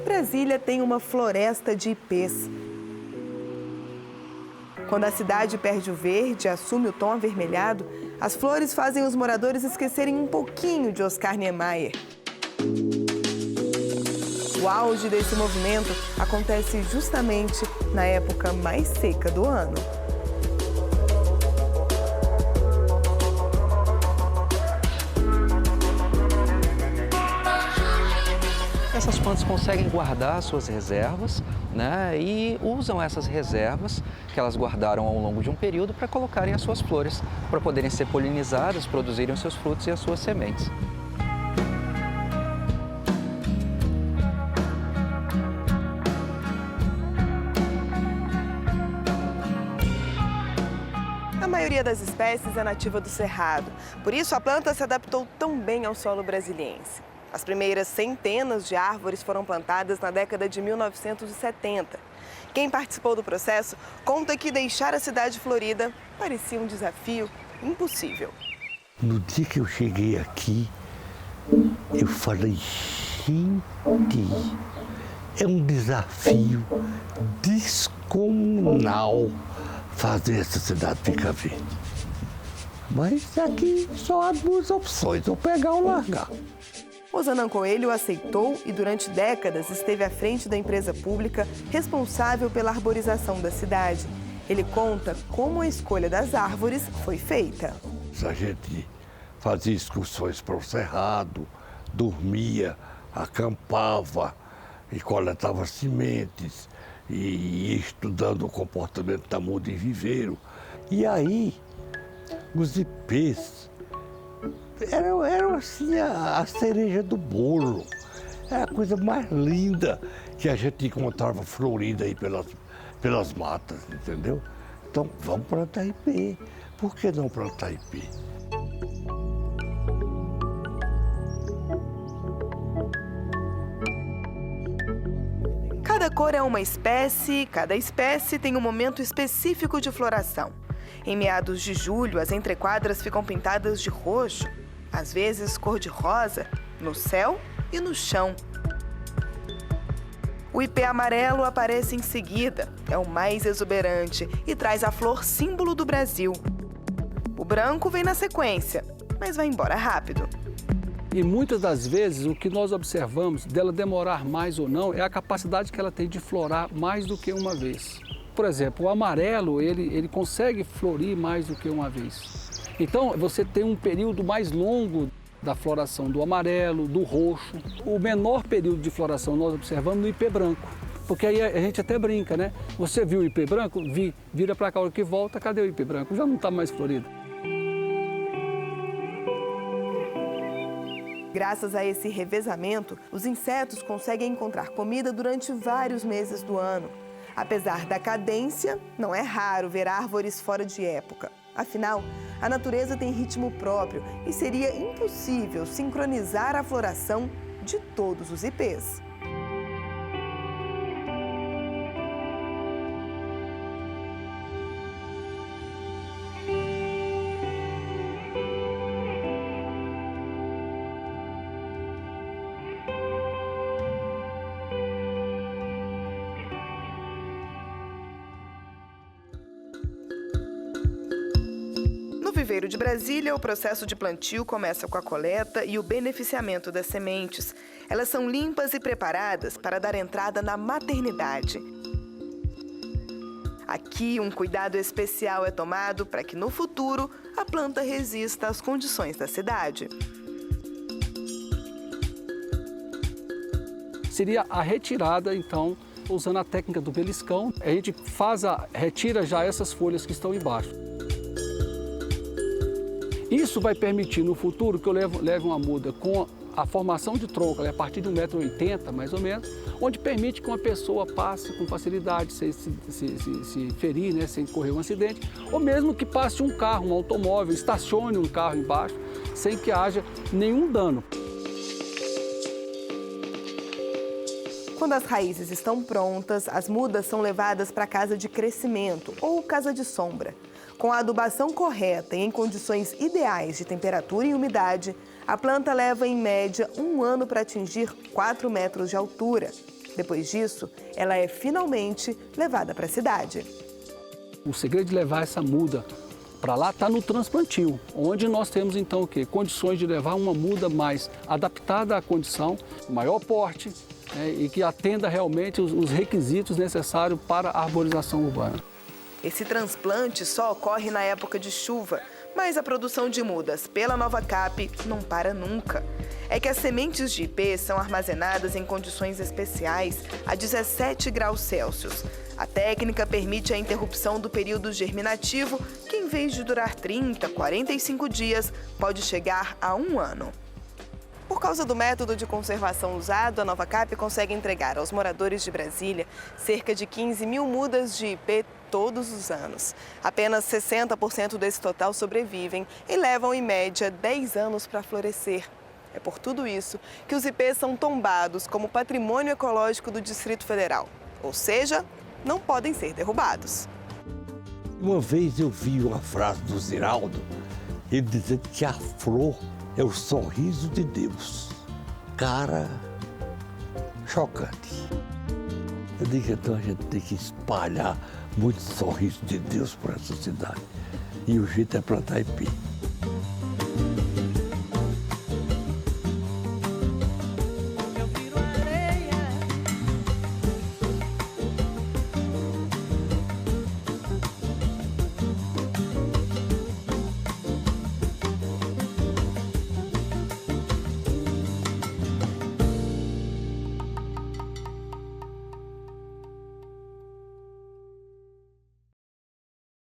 Brasília tem uma floresta de ipês. Quando a cidade perde o verde e assume o tom avermelhado, as flores fazem os moradores esquecerem um pouquinho de Oscar Niemeyer. O auge desse movimento acontece justamente na época mais seca do ano. Essas plantas conseguem guardar suas reservas, né, e usam essas reservas que elas guardaram ao longo de um período para colocarem as suas flores, para poderem ser polinizadas, produzirem os seus frutos e as suas sementes. A maioria das espécies é nativa do Cerrado, por isso a planta se adaptou tão bem ao solo brasiliense. As primeiras centenas de árvores foram plantadas na década de 1970. Quem participou do processo conta que deixar a cidade florida parecia um desafio impossível. No dia que eu cheguei aqui, eu falei, gente, é um desafio descomunal fazer essa cidade ficar verde. Mas aqui só há duas opções, ou pegar ou largar. Osanan Coelho aceitou e durante décadas esteve à frente da empresa pública responsável pela arborização da cidade. Ele conta como a escolha das árvores foi feita. A gente fazia excursões para o Cerrado, dormia, acampava e coletava sementes e ia estudando o comportamento da muda em viveiro. E aí, os ipês eram assim a cereja do bolo. É a coisa mais linda que a gente encontrava florida aí pelas matas, entendeu? Então, vamos plantar ipê. Por que não plantar ipê? Cada cor é uma espécie, cada espécie tem um momento específico de floração. Em meados de julho, as entrequadras ficam pintadas de roxo, às vezes cor-de-rosa, no céu e no chão. O ipê amarelo aparece em seguida, é o mais exuberante e traz a flor símbolo do Brasil. O branco vem na sequência, mas vai embora rápido. E muitas das vezes o que nós observamos dela demorar mais ou não é a capacidade que ela tem de florar mais do que uma vez. Por exemplo, o amarelo, ele consegue florir mais do que uma vez. Então, você tem um período mais longo da floração do amarelo, do roxo. O menor período de floração nós observamos no ipê branco. Porque aí a gente até brinca, né? Você viu o ipê branco? Vira para cá, a hora que volta, cadê o ipê branco? Já não está mais florido. Graças a esse revezamento, os insetos conseguem encontrar comida durante vários meses do ano. Apesar da cadência, não é raro ver árvores fora de época. Afinal, a natureza tem ritmo próprio e seria impossível sincronizar a floração de todos os ipês. No viveiro de Brasília, o processo de plantio começa com a coleta e o beneficiamento das sementes. Elas são limpas e preparadas para dar entrada na maternidade. Aqui, um cuidado especial é tomado para que, no futuro, a planta resista às condições da cidade. Seria a retirada, então, usando a técnica do beliscão. A gente retira já essas folhas que estão embaixo. Isso vai permitir no futuro que eu leve uma muda com a formação de tronco, a partir de 1,80 m mais ou menos, onde permite que uma pessoa passe com facilidade, sem se ferir, né, sem correr um acidente, ou mesmo que passe um carro, um automóvel, estacione um carro embaixo, sem que haja nenhum dano. Quando as raízes estão prontas, as mudas são levadas para a casa de crescimento ou casa de sombra. Com a adubação correta e em condições ideais de temperatura e umidade, a planta leva em média 1 ano para atingir 4 metros de altura. Depois disso, ela é finalmente levada para a cidade. O segredo de levar essa muda para lá está no transplantio, onde nós temos então o quê? Condições de levar uma muda mais adaptada à condição, maior porte, né, e que atenda realmente os requisitos necessários para a arborização urbana. Esse transplante só ocorre na época de chuva, mas a produção de mudas pela Nova Cap não para nunca. É que as sementes de ipê são armazenadas em condições especiais a 17 graus Celsius. A técnica permite a interrupção do período germinativo, que em vez de durar 30, 45 dias, pode chegar a 1 ano. Por causa do método de conservação usado, a Nova Cap consegue entregar aos moradores de Brasília cerca de 15 mil mudas de ipê todos os anos. Apenas 60% desse total sobrevivem e levam, em média, 10 anos para florescer. É por tudo isso que os ipês são tombados como patrimônio ecológico do Distrito Federal. Ou seja, não podem ser derrubados. Uma vez eu vi uma frase do Ziraldo, ele dizendo que a flor é o sorriso de Deus. Cara, chocante. Eu digo, então a gente tem que espalhar muito sorriso de Deus por essa cidade. E o jeito é plantar ipê.